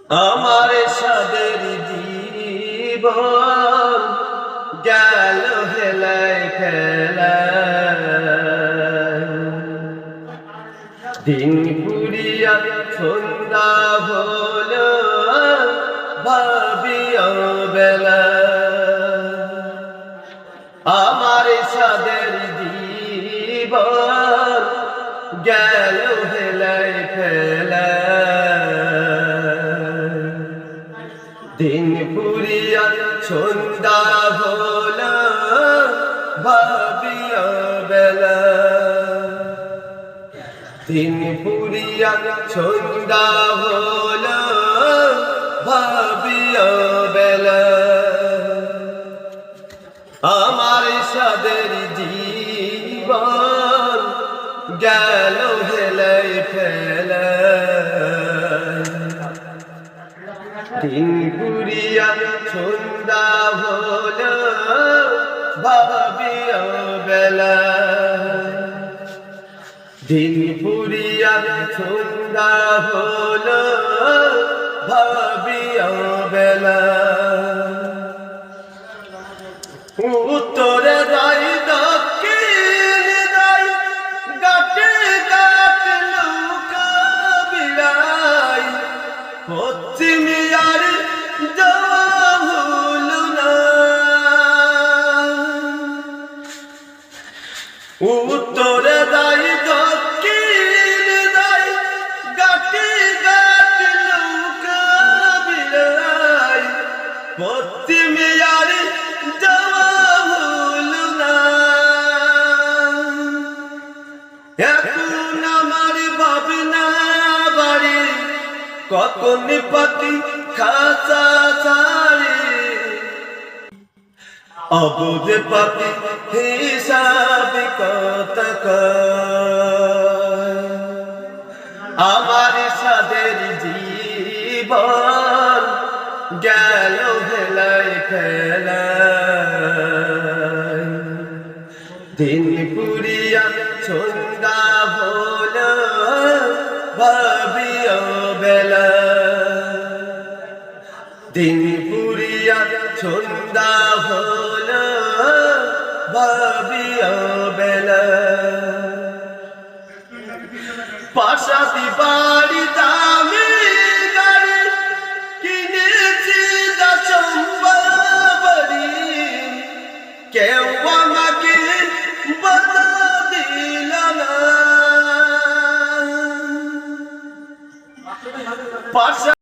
আমার সাদের জীবন গেল হেলায় খেলায়, দিন পুরিয়া সন্ধ্যা হলো ভাবিও বেলা। আমার সাদের জীবন গেল হেলায় খেলায়, দিন পুরিয়া সন্ধ্যা হলো ভাবিও বেলা। দিন পুরিয়া সন্ধ্যা হলো ভাবিও বেলা। আমার সাদের জীবন গেল হেলায় ফেলায়, দিন পুরিয়া সন্ধ্যা হলো ভাবিও বেলা। দিন পুরিয়া সন্ধ্যা হলো ভাবিও বেলা। উত্তরে যাই দক্ষিণে যাই, গাটে গাট নৌকা বিড়াই, পশ্চিমে আর যাওয়া হলো না। উত্তরে যাই দক্ষিণে যাই, গাটে গাট নৌকা বিড়াই, পশ্চিমে আর যাওয়া হলো না। এখন আমার ভাবনা বাড়ি, কখন পাখি খাঁচা ছাড়ে, অবুঝ পাখি হিসাব কত কয়। আমার সাদের জীবন গেল হেলায় খেলায়, দিন পুরিয়া সন্ধ্যা হলো ভাবিও বেলা। দিন পুরিয়া সন্ধ্যা হলো ভাবিও বেলা। পাশাতি বাড়ি